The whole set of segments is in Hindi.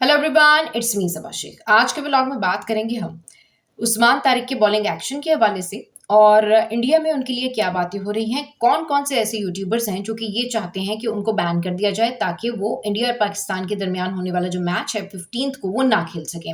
हेलो एवरीवन, इट्स मी सबा शेख। आज के ब्लॉग में बात करेंगे हम उस्मान तारिक के बॉलिंग एक्शन के हवाले से और इंडिया में उनके लिए क्या बातें हो रही हैं। कौन कौन से ऐसे यूट्यूबर्स हैं जो कि ये चाहते हैं कि उनको बैन कर दिया जाए ताकि वो इंडिया और पाकिस्तान के दरमियान होने वाला जो मैच है 15th को वो ना खेल सकें।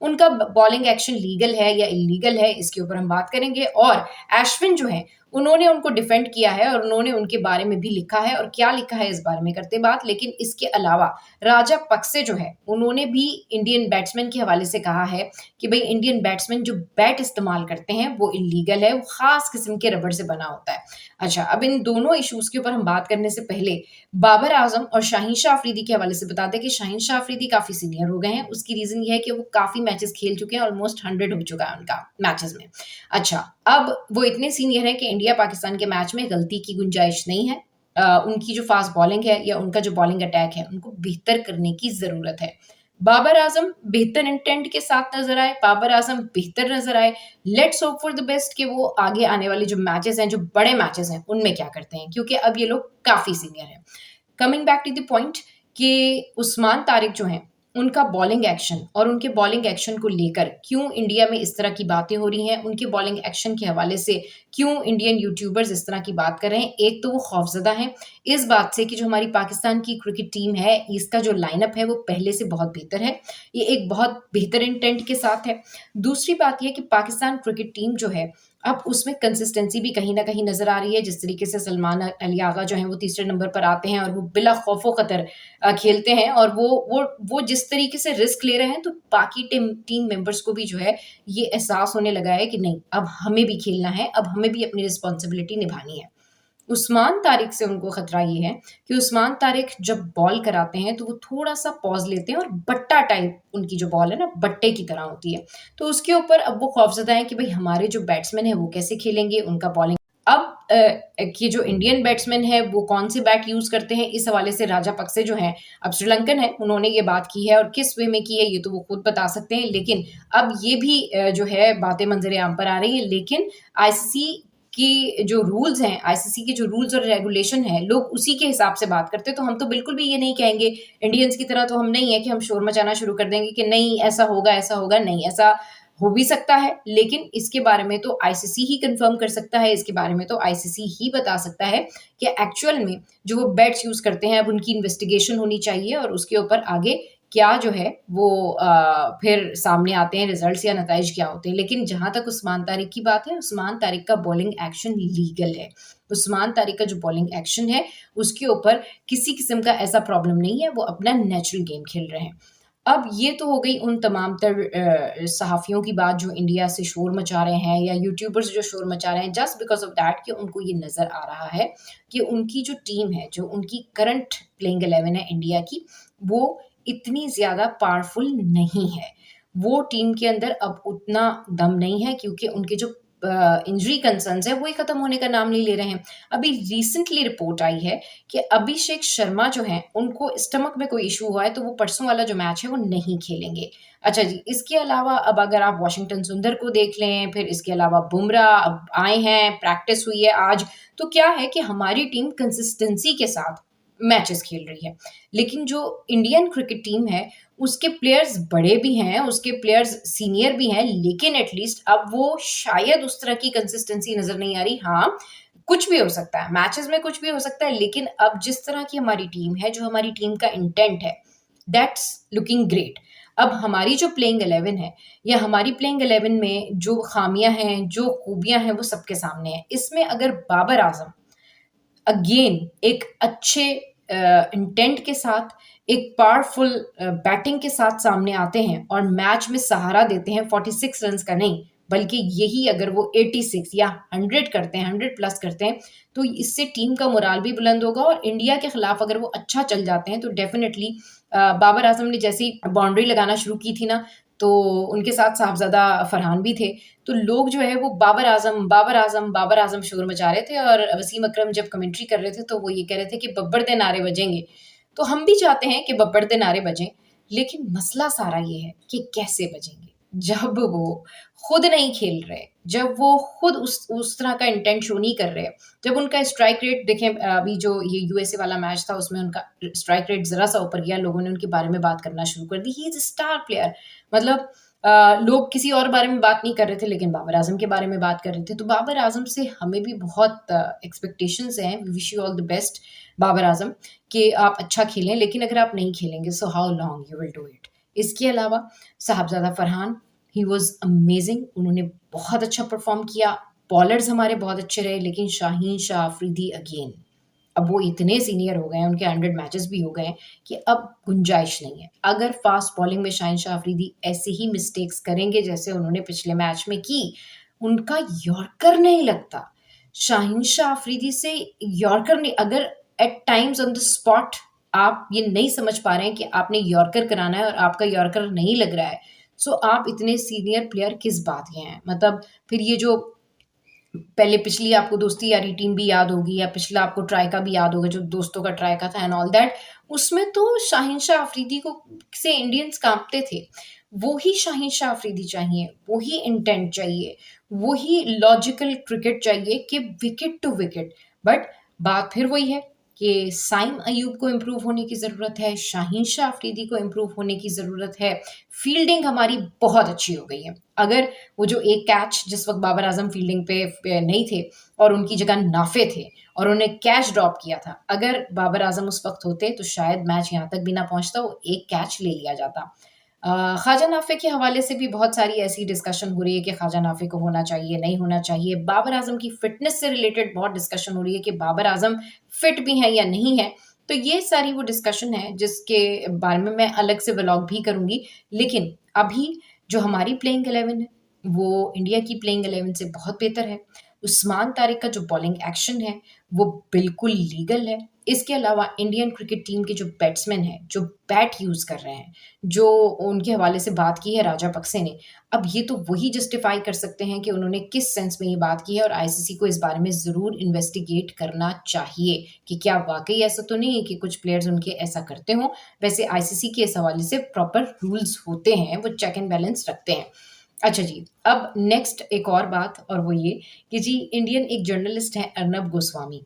उनका बॉलिंग एक्शन लीगल है या इलीगल है, इसके ऊपर हम बात करेंगे। और एश्विन जो है उन्होंने उनको डिफेंड किया है और उन्होंने उनके बारे में भी लिखा है और क्या लिखा है इस बारे में करते बात। लेकिन इसके अलावा राजा पक्से जो है उन्होंने भी इंडियन बैट्समैन के हवाले से कहा है कि भाई इंडियन बैट्समैन जो बैट इस्तेमाल करते हैं वो इलीगल है, वो खास किस्म के रबड़ से बना होता है। अच्छा, अब इन दोनों इश्यूज के ऊपर हम बात करने से पहले बाबर आजम और शाहीन शाह अफरीदी के हवाले से बता दें कि शाहीन शाह अफरीदी काफी सीनियर हो गए हैं। उसकी रीजन ये है कि वो काफी मैचेस खेल चुके हैं, ऑलमोस्ट 100 हो चुका है उनका मैचेस में। अच्छा, अब वो इतने सीनियर है कि इंडिया पाकिस्तान के मैच में गलती की गुंजाइश नहीं है। उनकी जो फास्ट बॉलिंग है या उनका जो बॉलिंग अटैक है उनको बेहतर करने की जरूरत है। बाबर आजम बेहतर इंटेंट के साथ नजर आए, बाबर आजम बेहतर नजर आए। Let's hope for the best कि वो आगे आने वाले जो मैचेस हैं, जो बड़े मैचेस हैं, उनमें क्या करते हैं, क्योंकि अब ये लोग काफी सीनियर हैं। Coming back to the point कि उस्मान तारिक जो हैं उनका बॉलिंग एक्शन और उनके बॉलिंग एक्शन को लेकर क्यों इंडिया में इस तरह की बातें हो रही हैं, उनके बॉलिंग एक्शन के हवाले से क्यों इंडियन यूट्यूबर्स इस तरह की बात कर रहे हैं। एक तो वो खौफजदा हैं इस बात से कि जो हमारी पाकिस्तान की क्रिकेट टीम है, इसका जो लाइनअप है वो पहले से बहुत बेहतर है, ये एक बहुत बेहतर इंटेंट के साथ है। दूसरी बात यह कि पाकिस्तान क्रिकेट टीम जो है अब उसमें कंसिस्टेंसी भी कहीं ना कहीं नजर आ रही है। जिस तरीके से सलमान अली आगा जो है वो तीसरे नंबर पर आते हैं और वो बिला खौफो खतर खेलते हैं और वो जिस तरीके से रिस्क ले रहे हैं, तो बाकी टीम मेंबर्स को भी जो है ये एहसास होने लगा है कि नहीं, अब हमें भी खेलना है, अब हमें भी अपनी रिस्पॉन्सिबिलिटी निभानी है। उस्मान तारिक से उनको खतरा ये है कि उस्मान तारिक जब बॉल कराते हैं तो वो थोड़ा सा पॉज लेते हैं और बट्टा टाइप उनकी जो बॉल है ना, बट्टे की तरह होती है। तो उसके ऊपर अब वो खौफजदा है कि भाई हमारे जो बैट्समैन है वो कैसे खेलेंगे, उनका बॉलिंग। अब कि जो इंडियन बैट्समैन है वो कौन से बैट यूज करते हैं, इस हवाले से राजा पक्से जो हैं अब श्रीलंकन है, उन्होंने ये बात की है और किस वे में की है ये तो वो खुद बता सकते हैं। लेकिन अब ये भी जो है बातें मंजरे आम पर आ रही है। लेकिन आईसीसी की जो रूल्स हैं, आईसीसी के जो रूल्स और रेगुलेशन है, लोग उसी के हिसाब से बात करते हैं। तो हम तो बिल्कुल भी ये नहीं कहेंगे, इंडियंस की तरह तो हम नहीं है कि हम शोर मचाना शुरू कर देंगे कि नहीं ऐसा होगा ऐसा होगा। नहीं, ऐसा हो भी सकता है, लेकिन इसके बारे में तो आईसीसी ही कंफर्म कर सकता है, इसके बारे में तो आईसीसी ही बता सकता है कि एक्चुअल में जो वो बैट्स यूज करते हैं अब उनकी इन्वेस्टिगेशन होनी चाहिए और उसके ऊपर आगे क्या जो है वो फिर सामने आते हैं रिजल्ट्स या नताइज क्या होते हैं। लेकिन जहां तक उस्मान तारिक की बात है, उस्मान तारिक का बॉलिंग एक्शन लीगल है। उस्मान तारिक का जो बॉलिंग एक्शन है उसके ऊपर किसी किस्म का ऐसा प्रॉब्लम नहीं है, वो अपना नेचुरल गेम खेल रहे हैं। अब ये तो हो गई उन तमाम तर सहाफ़ियों की बात जो इंडिया से शोर मचा रहे हैं या यूट्यूबर्स जो शोर मचा रहे हैं जस्ट बिकॉज़ ऑफ दैट कि उनको ये नज़र आ रहा है कि उनकी जो टीम है, जो उनकी करंट प्लेइंग 11 है इंडिया की, वो इतनी ज़्यादा पावरफुल नहीं है। वो टीम के अंदर अब उतना दम नहीं है क्योंकि उनके जो इंजरी कंसर्न्स है वो ही खत्म होने का नाम नहीं ले रहे हैं। अभी रिसेंटली रिपोर्ट आई है कि अभिषेक शर्मा जो हैं उनको स्टमक में कोई इशू हुआ है, तो वो परसों वाला जो मैच है वो नहीं खेलेंगे। अच्छा जी, इसके अलावा अब अगर आप वाशिंगटन सुंदर को देख लें, फिर इसके अलावा बुमराह अब आए हैं, प्रैक्टिस हुई है आज, तो क्या है कि हमारी टीम कंसिस्टेंसी के साथ मैचेस खेल रही है। लेकिन जो इंडियन क्रिकेट टीम है उसके प्लेयर्स बड़े भी हैं, उसके प्लेयर्स सीनियर भी हैं, लेकिन एटलीस्ट अब वो शायद उस तरह की कंसिस्टेंसी नजर नहीं आ रही। हाँ, कुछ भी हो सकता है, मैचेस में कुछ भी हो सकता है, लेकिन अब जिस तरह की हमारी टीम है, जो हमारी टीम का इंटेंट है, दैट्स लुकिंग ग्रेट। अब हमारी जो प्लेइंग 11 है या हमारी प्लेइंग 11 में जो खामियां हैं, जो खूबियां हैं, वो सबके सामने है। इसमें अगर बाबर आजम अगेन एक अच्छे इंटेंट के साथ, एक पावरफुल बैटिंग के साथ सामने आते हैं और मैच में सहारा देते हैं 46 रन्स का नहीं, बल्कि यही अगर वो 86 या 100 करते हैं, 100 प्लस करते हैं, तो इससे टीम का मोराल भी बुलंद होगा और इंडिया के खिलाफ अगर वो अच्छा चल जाते हैं तो डेफिनेटली बाबर आजम ने जैसी बाउंड्री लगाना शुरू की थी ना, तो उनके साथ साहबजादा फरहान भी थे, तो लोग जो है वो बाबर आजम बाबर आजम बाबर आजम शोर मचा रहे थे। और वसीम अकरम जब कमेंट्री कर रहे थे तो वो ये कह रहे थे कि बब्बर दे नारे बजेंगे। तो हम भी चाहते हैं कि बब्बर दे नारे बजें, लेकिन मसला सारा ये है कि कैसे बजेंगे। जब वो खुद नहीं खेल रहे, जब वो खुद उस तरह का इंटेंट शो नहीं कर रहे, जब उनका स्ट्राइक रेट देखें, अभी जो ये यूएसए वाला मैच था उसमें उनका स्ट्राइक रेट ज़रा-सा ऊपर गया, लोगों ने उनके बारे में बात करना शुरू कर दी, he is a star player. मतलब लोग किसी और बारे में बात नहीं कर रहे थे लेकिन बाबर आज़म के बारे में बात कर रहे थे। तो बाबर आज़म से हमें भी बहुत एक्सपेक्टेशंस हैं, we wish you all the best Babar Azam, कि आप अच्छा खेलें, लेकिन अगर आप नहीं खेलेंगे so how long you will do it. इसके अलावा Sahibzada Farhan, he was amazing, उन्होंने बहुत अच्छा परफ़ॉर्म किया। बॉलर्स हमारे बहुत अच्छे रहे, लेकिन शाहीन शाह अफ़रीदी अगेन, अब वो इतने सीनियर हो गए हैं, उनके 100 मैचेस भी हो गए हैं कि अब गुंजाइश नहीं है। अगर फ़ास्ट बॉलिंग में शाहीन शाह अफ़रीदी ऐसे ही मिस्टेक्स करेंगे जैसे उन्होंने पिछले मैच में की, उनका यॉर्कर नहीं लगता। शाहीन शाह अफ़रीदी से यॉर्कर नहीं, अगर at times on the spot आप ये नहीं समझ पा रहे हैं कि आपने यॉर्कर कराना है और आपका यॉर्कर नहीं लग रहा है, सो आप इतने सीनियर प्लेयर किस बात के हैं? मतलब फिर ये जो पहले पिछली आपको दोस्ती यारी टीम भी याद होगी, या पिछला आपको ट्राई का भी याद होगा जो दोस्तों का ट्राई का था एंड ऑल दैट, उसमें तो शाहीन शाह अफरीदी को से इंडियंस कांपते थे। वो ही शाहीन शाह अफरीदी चाहिए, वो ही इंटेंट चाहिए, वो ही लॉजिकल क्रिकेट चाहिए कि विकेट टू विकेट। बट बात फिर वही है कि साइम अयूब को इम्प्रूव होने की ज़रूरत है, शाहीन शाह अफरीदी को इम्प्रूव होने की ज़रूरत है। फील्डिंग हमारी बहुत अच्छी हो गई है। अगर वो जो एक कैच जिस वक़्त बाबर आज़म फील्डिंग पे नहीं थे और उनकी जगह नाफ़े थे और उन्हें कैच ड्रॉप किया था, अगर बाबर आज़म उस वक़्त होते तो शायद मैच यहाँ तक भी ना पहुँचता, वो एक कैच ले लिया जाता। ख्वाजा नाफ़े के हवाले से भी बहुत सारी ऐसी डिस्कशन हो रही है कि ख्वाजा नाफ़े को होना चाहिए, नहीं होना चाहिए। बाबर आज़म की फ़िटनेस से रिलेटेड बहुत डिस्कशन हो रही है कि बाबर आज़म फिट भी हैं या नहीं हैं। तो ये सारी वो डिस्कशन है जिसके बारे में मैं अलग से व्लॉग भी करूँगी। लेकिन अभी जो हमारी प्लेइंग 11 है, वो इंडिया की प्लेइंग 11 से बहुत बेहतर है। उस्मान तारिक का जो बॉलिंग एक्शन है, वो बिल्कुल लीगल है। इसके अलावा इंडियन क्रिकेट टीम के जो बैट्समैन हैं, जो बैट यूज़ कर रहे हैं, जो उनके हवाले से बात की है राजापक्से ने, अब ये तो वही जस्टिफ़ाई कर सकते हैं कि उन्होंने किस सेंस में ये बात की है, और आईसीसी को इस बारे में ज़रूर इन्वेस्टिगेट करना चाहिए कि क्या वाक़ई ऐसा तो नहीं है कि कुछ प्लेयर्स उनके ऐसा करते हों। वैसे आईसीसी के इस हवाले से प्रॉपर रूल्स होते हैं, वो चेक एंड बैलेंस रखते हैं। अच्छा जी, अब नेक्स्ट एक और बात, और वो ये कि जी इंडियन एक जर्नलिस्ट हैं अर्नब गोस्वामी,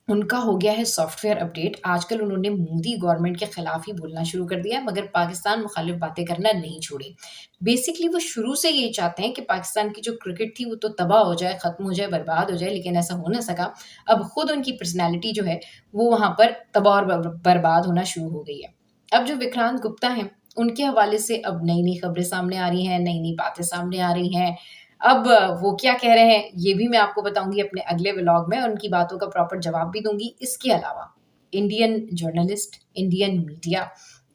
उनका हो गया है सॉफ्टवेयर अपडेट। आजकल उन्होंने मोदी गवर्नमेंट के खिलाफ ही बोलना शुरू कर दिया है, मगर पाकिस्तान मुखालिफ बातें करना नहीं छोड़ी। बेसिकली वो शुरू से ये चाहते हैं कि पाकिस्तान की जो क्रिकेट थी वो तो तबाह हो जाए, ख़त्म हो जाए, बर्बाद हो जाए, लेकिन ऐसा हो ना सका। अब खुद उनकी पर्सनैलिटी जो है वो वहाँ पर तबाह और बर्बाद होना शुरू हो गई है। अब जो विक्रांत गुप्ता हैं, उनके हवाले से अब नई-नई खबरें सामने आ रही हैं, नई-नई बातें सामने आ रही हैं। अब वो क्या कह रहे हैं, ये भी मैं आपको बताऊँगी अपने अगले व्लॉग में, और उनकी बातों का प्रॉपर जवाब भी दूँगी। इसके अलावा इंडियन जर्नलिस्ट, इंडियन मीडिया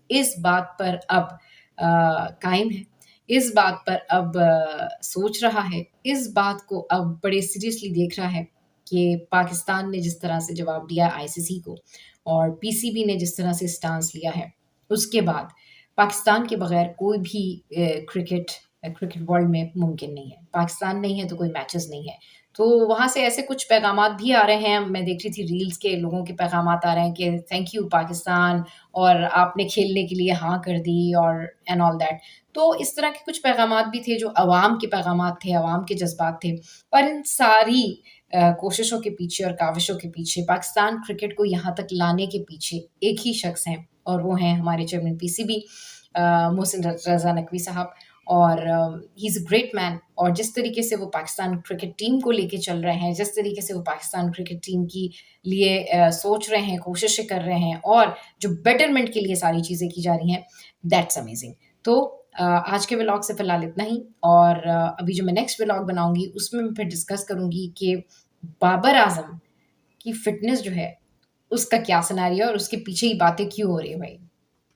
इस बात पर अब कायम है, इस बात पर अब सोच रहा है, इस बात को अब बड़े सीरियसली देख रहा है कि पाकिस्तान ने जिस तरह से जवाब दिया आईसीसी को और पीसीबी ने जिस तरह से स्टांस लिया है, उसके बाद पाकिस्तान के बगैर कोई भी क्रिकेट वर्ल्ड में मुमकिन नहीं है। पाकिस्तान नहीं है तो कोई मैचेस नहीं है। तो वहाँ से ऐसे कुछ पैगामात भी आ रहे हैं, मैं देख रही थी रील्स के लोगों के पैगामात आ रहे हैं कि थैंक यू पाकिस्तान, और आपने खेलने के लिए हाँ कर दी और एंड ऑल दैट। तो इस तरह के कुछ पैगामात भी थे जो अवाम के पैगामात थे, अवाम के जज़्बात थे। और इन सारी कोशिशों के पीछे और काविशों के पीछे, पाकिस्तान क्रिकेट को यहाँ तक लाने के पीछे एक ही शख्स हैं, और वो हैं हमारे चेयरमैन पीसीबी मोहसिन रज़ा नकवी साहब। और ही इज़ अ ग्रेट मैन, और जिस तरीके से वो पाकिस्तान क्रिकेट टीम को लेके चल रहे हैं, जिस तरीके से वो पाकिस्तान क्रिकेट टीम की लिए सोच रहे हैं, कोशिशें कर रहे हैं, और जो बेटरमेंट के लिए सारी चीज़ें की जा रही हैं, दैट्स अमेजिंग। तो आज के व्लॉग से फ़िलहाल इतना ही, और अभी जो मैं नेक्स्ट व्लॉग बनाऊँगी उसमें मैं फिर डिस्कस करूँगी कि बाबर आज़म की फ़िटनेस जो है, उसका क्या सिनेरियो है और उसके पीछे ही बातें क्यों हो रही है भाई।